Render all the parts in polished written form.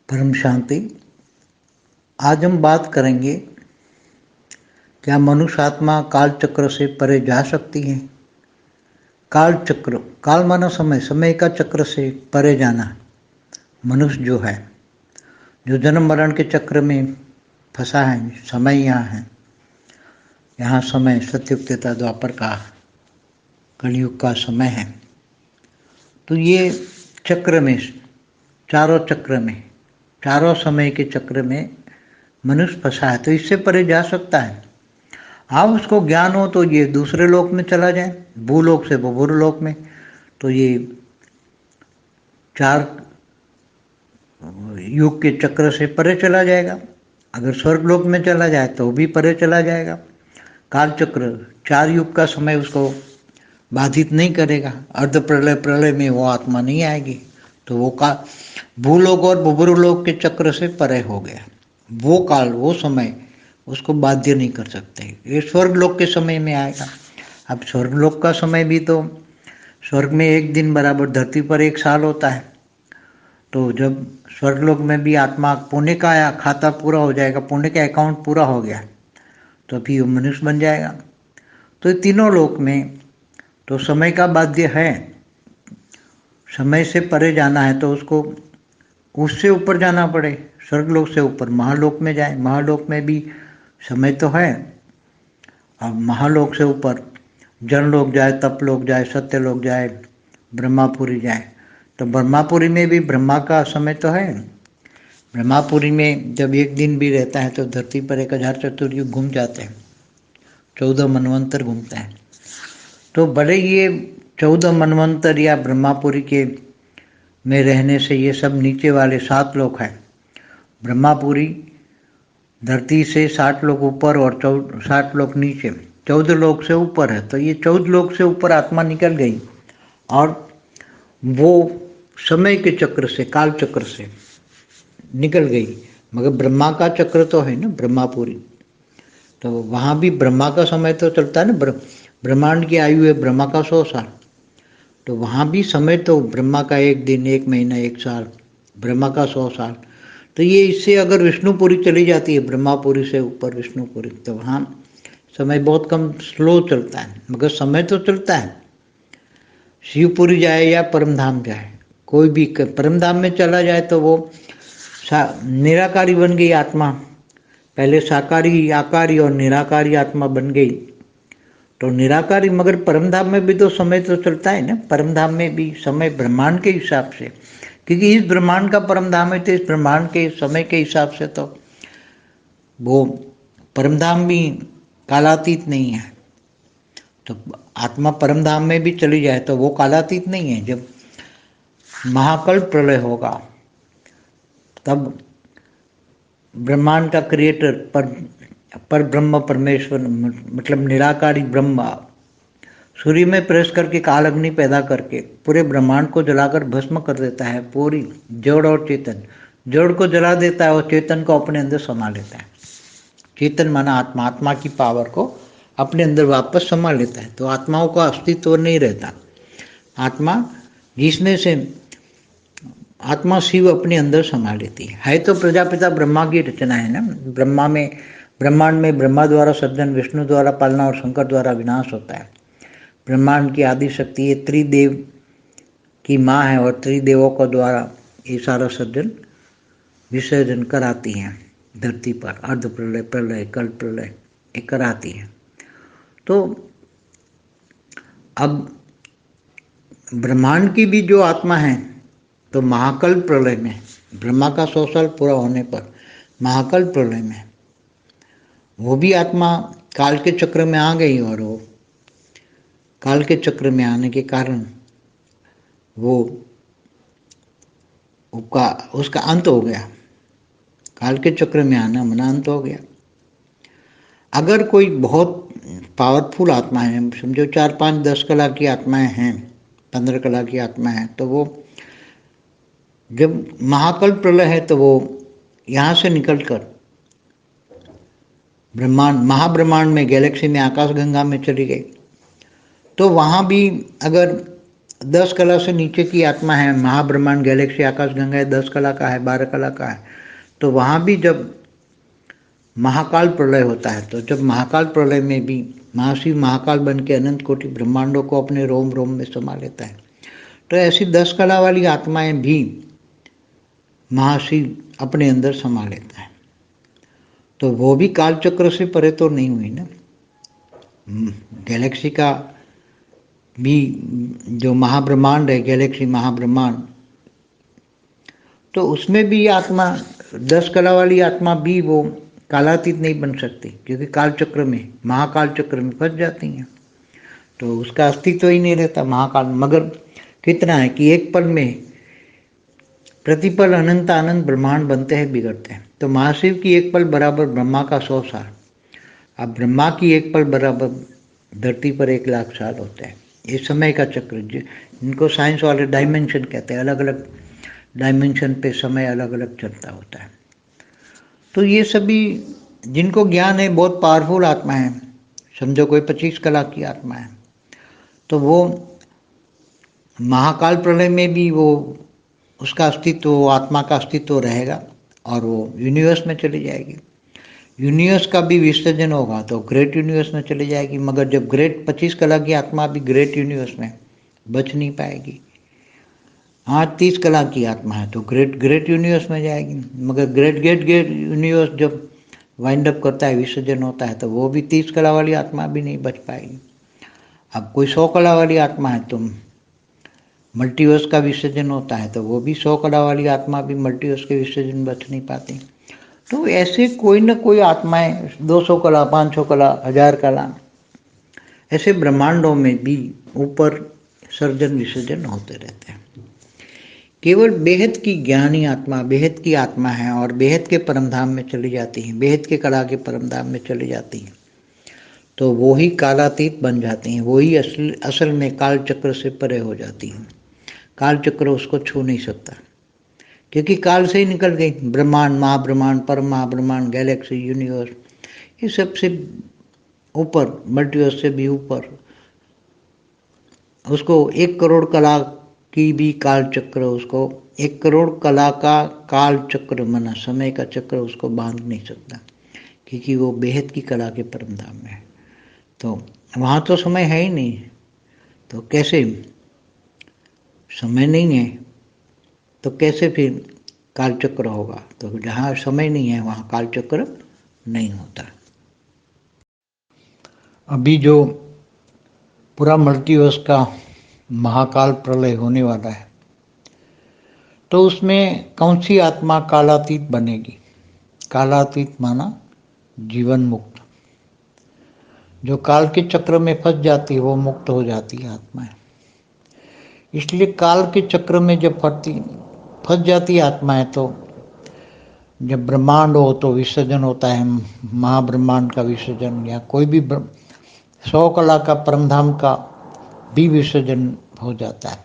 परम शांति। आज हम बात करेंगे, क्या मनुष्य आत्मा काल चक्र से परे जा सकती है। काल चक्र, काल माना समय, समय का चक्र से परे जाना। मनुष्य जो है, जो जन्म मरण के चक्र में फंसा है, समय यहाँ है, यहाँ समय सतयुग त्रेता द्वापर का कलयुग का समय है। तो ये चक्र में, चारों समय के चक्र में मनुष्य फंसा है, तो इससे परे जा सकता है। हाँ, उसको ज्ञान हो तो ये दूसरे लोक में चला जाए, भूलोक से भूभुर लोक में, तो ये चार युग के चक्र से परे चला जाएगा। अगर स्वर्ग लोक में चला जाए तो भी परे चला जाएगा। काल चक्र चार युग का समय उसको बाधित नहीं करेगा। अर्ध प्रलय, प्रलय में वो आत्मा नहीं आएगी, तो वो का भूलोक और भूभुर लोक के चक्र से परे हो गया। वो काल, वो समय उसको बाध्य नहीं कर सकते। ये स्वर्ग लोक के समय में आएगा। अब स्वर्ग लोक का समय भी तो, स्वर्ग में एक दिन बराबर धरती पर एक साल होता है। तो जब स्वर्ग लोक में भी आत्मा पुण्य का आया, खाता पूरा हो जाएगा, पुण्य का अकाउंट पूरा हो गया, तो अभी वो मनुष्य बन जाएगा। तो तीनों लोक में तो समय का बाध्य है। समय से परे जाना है तो उसको उससे ऊपर जाना पड़े, स्वर्गलोक से ऊपर महालोक में जाए। महालोक में भी समय तो है। अब महालोक से ऊपर जनलोक जाए, तपलोक जाए, सत्यलोक जाए, ब्रह्मापुरी जाए, तो ब्रह्मापुरी में भी ब्रह्मा का समय तो है। ब्रह्मापुरी में जब एक दिन भी रहता है तो धरती पर 1000 चतुर्युग घूम जाते हैं, 14 मनवंतर घूमते हैं। तो बड़े ये 14 मनवंतर या ब्रह्मापुरी के में रहने से ये सब नीचे वाले 7 लोक हैं। ब्रह्मापुरी धरती से 60 लोक ऊपर और 60 लोक नीचे, 14 लोक से ऊपर है। तो ये 14 लोक से ऊपर आत्मा निकल गई और वो समय के चक्र से, काल चक्र से निकल गई। मगर ब्रह्मा का चक्र तो है ना, ब्रह्मापुरी, तो वहाँ भी ब्रह्मा का समय तो चलता है ना। ब्रह्मांड की आयु है ब्रह्मा का 100 साल, तो वहाँ भी समय तो ब्रह्मा का 1 दिन, 1 महीना, 1 साल, ब्रह्मा का 100 साल। तो ये इससे अगर विष्णुपुरी चली जाती है, ब्रह्मापुरी से ऊपर विष्णुपुरी, तो वहाँ समय बहुत कम, स्लो चलता है, मगर समय तो चलता है। शिवपुरी जाए या परमधाम जाए, कोई भी परमधाम में चला जाए तो वो निराकारी बन गई आत्मा। पहले साकारी, आकारी और निराकारी आत्मा बन गई, तो निराकारी। मगर परमधाम में भी तो समय तो चलता है ना। परमधाम में भी समय ब्रह्मांड के हिसाब से, क्योंकि इस ब्रह्मांड का परमधाम है, तो इस ब्रह्मांड के समय के हिसाब से तो वो परमधाम भी कालातीत नहीं है। तो आत्मा परमधाम में भी चली जाए तो वो कालातीत नहीं है। जब महाकल्प प्रलय होगा तब ब्रह्मांड का क्रिएटर पर ब्रह्म परमेश्वर, मतलब निराकारी ब्रह्मा, सूर्य में प्रवेश करके काल अग्नि पैदा करके पूरे ब्रह्मांड को जलाकर भस्म कर देता है। पूरी जड़ और चेतन, जड़ को जला देता है और चेतन को अपने अंदर समा लेता है। चेतन माना आत्मा, आत्मा की पावर को अपने अंदर वापस समा लेता है। तो आत्माओं का अस्तित्व नहीं रहता। आत्मा जिसमें से आत्मा शिव अपने अंदर समा लेती है। तो प्रजापिता ब्रह्मा की रचना है ना। ब्रह्मांड में ब्रह्मा द्वारा सृजन, विष्णु द्वारा पालना और शंकर द्वारा विनाश होता है। ब्रह्मांड की आदि शक्ति ये त्रिदेव की माँ है और त्रिदेवों को द्वारा ये सारा सृजन विसर्जन कराती हैं धरती पर। अर्ध प्रलय, प्रलय, कल्प प्रलय ये कराती हैं। तो अब ब्रह्मांड की भी जो आत्मा है, तो महाकल्प प्रलय में, ब्रह्मा का 100 साल पूरा होने पर महाकल्प प्रलय में वो भी आत्मा काल के चक्र में आ गई, और वो काल के चक्र में आने के कारण वो उसका अंत हो गया। काल के चक्र में आना मना अंत हो गया। अगर कोई बहुत पावरफुल आत्मा है, समझो 4, 5, 10 कला की आत्माएं हैं, 15 कला की आत्मा है, तो वो जब महाकल्प प्रलय है तो वो यहाँ से निकलकर ब्रह्मांड, महाब्रह्मांड में, गैलेक्सी में, आकाश गंगा में चली गई। तो वहाँ भी अगर 10 कला से नीचे की आत्मा है, महाब्रह्मांड, गैलेक्सी, आकाश गंगा है, 10 कला का है, 12 कला का है। तो वहाँ भी जब महाकाल प्रलय होता है, तो जब महाकाल प्रलय में भी महाशिव महाकाल बन के अनंत कोटि ब्रह्मांडों को अपने रोम रोम में समा लेता है। तो ऐसी 10 कला वाली आत्माएं भी महाशिव अपने अंदर समा लेता है। तो वो भी काल चक्र से परे तो नहीं हुई ना। गैलेक्सी का भी जो महाब्रह्मांड है, गैलेक्सी महाब्रह्मांड, तो उसमें भी आत्मा 10 कला वाली आत्मा भी वो कालातीत नहीं बन सकती, क्योंकि काल चक्र में, महाकाल चक्र में फंस जाती हैं। तो उसका अस्तित्व ही नहीं रहता महाकाल। मगर कितना है कि एक पल में प्रतिपल अनंत अनंत ब्रह्मांड बनते हैं, बिगड़ते हैं। तो महाशिव की एक पल बराबर ब्रह्मा का 100 साल। अब ब्रह्मा की एक पल बराबर धरती पर 1 लाख साल होते हैं। ये समय का चक्र, जिनको साइंस वाले डायमेंशन कहते हैं, अलग अलग डायमेंशन पे समय अलग अलग चलता होता है। तो ये सभी जिनको ज्ञान है, बहुत पावरफुल आत्मा है। समझो कोई 25 कला की आत्मा है, तो वो महाकाल प्रलय में भी वो उसका अस्तित्व, वो आत्मा का अस्तित्व रहेगा और वो यूनिवर्स में चली जाएगी। यूनिवर्स का भी विसर्जन होगा तो ग्रेट यूनिवर्स में चली जाएगी। मगर जब ग्रेट 25 कला की आत्मा भी ग्रेट यूनिवर्स में बच नहीं पाएगी। हाँ, 30 कला की आत्मा है तो ग्रेट यूनिवर्स में जाएगी। मगर ग्रेट यूनिवर्स जब वाइंड अप करता है, विसर्जन होता है, तो वो भी 30 कला वाली आत्मा भी नहीं बच पाएगी। अब कोई 100 कला वाली आत्मा है तो मल्टीवर्स का विसर्जन होता है, तो वो भी 100 कला वाली आत्मा भी मल्टीवर्स के विसर्जन बच नहीं पाती। तो ऐसे कोई ना कोई आत्माएं 200 कला, 500 कला, 1000 कला, ऐसे ब्रह्मांडों में भी ऊपर सर्जन विसर्जन होते रहते हैं। केवल बेहद की ज्ञानी आत्मा बेहद की आत्मा है और बेहद के परमधाम में चली जाती है, बेहद के कला के परमधाम में चली जाती है, तो वो ही कालातीत बन जाती हैं। वो ही असल में काल चक्र से परे हो जाती हैं। काल चक्र उसको छू नहीं सकता, क्योंकि काल से ही निकल गई। ब्रह्मांड, महाब्रह्मांड, परम महाब्रह्मांड, गैलेक्सी, यूनिवर्स, ये सबसे ऊपर, मल्टीवर्स से भी ऊपर, उसको 1 करोड़ कला की भी काल चक्र, उसको 1 करोड़ कला का काल चक्र मना समय का चक्र उसको बांध नहीं सकता, क्योंकि वो बेहद की कला के परमधाम में है। तो वहाँ तो समय है ही नहीं, तो कैसे, समय नहीं है तो कैसे फिर काल चक्र होगा? तो जहाँ समय नहीं है वहाँ काल चक्र नहीं होता। अभी जो पूरा मल्टीवर्स का महाकाल प्रलय होने वाला है, तो उसमें कौन सी आत्मा कालातीत बनेगी? कालातीत माना जीवन मुक्त। जो काल के चक्र में फंस जाती है वो मुक्त हो जाती है आत्माएं। इसलिए काल के चक्र में जब फंस जाती है आत्माएं, तो जब ब्रह्मांड हो तो विसर्जन होता है, महाब्रह्मांड का विसर्जन, या कोई भी 100 कला का परमधाम का भी विसर्जन हो जाता है।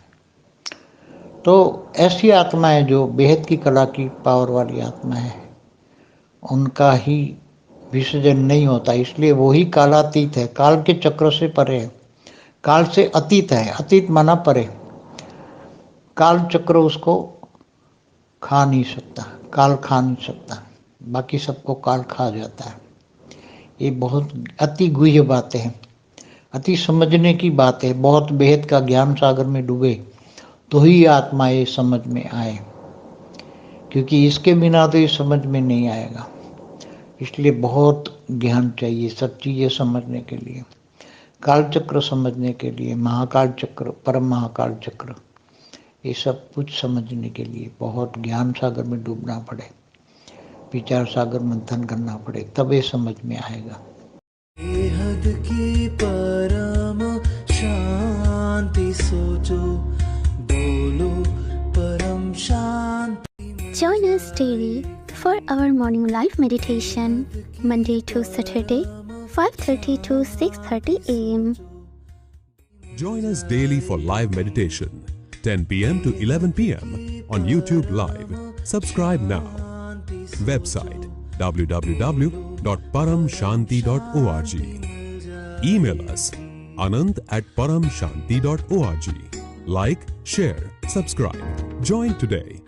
तो ऐसी आत्माएं जो बेहद की कला की पावर वाली आत्मा है, उनका ही विसर्जन नहीं होता। इसलिए वो ही कालातीत है, काल के चक्र से परे है, काल से अतीत है। अतीत माना परे। काल चक्र उसको खा नहीं सकता, काल खा नहीं सकता, बाकी सबको काल खा जाता है। ये बहुत अति गुह्य बातें हैं, अति समझने की बात है। बहुत बेहद का ज्ञान सागर में डूबे तो ही आत्मा ये समझ में आए, क्योंकि इसके बिना तो ये समझ में नहीं आएगा। इसलिए बहुत ज्ञान चाहिए सब चीज़ें समझने के लिए, काल चक्र समझने के लिए, महाकाल चक्र, परम महाकाल चक्र, ये सब कुछ समझने के लिए बहुत ज्ञान सागर में डूबना पड़े, विचार सागर मंथन करना पड़े, तब ये समझ में आएगा। बेहद की परम शांति सोचो, बोलो परम शांति। Join us daily for our morning live meditation, Monday to Saturday, 5:30 to 6:30 a.m. Join us daily for live meditation, 10 p.m. to 11 p.m. on YouTube Live. Subscribe now. Website www.paramshanti.org. Email us anant@paramshanti.org. Like, share, subscribe. Join today.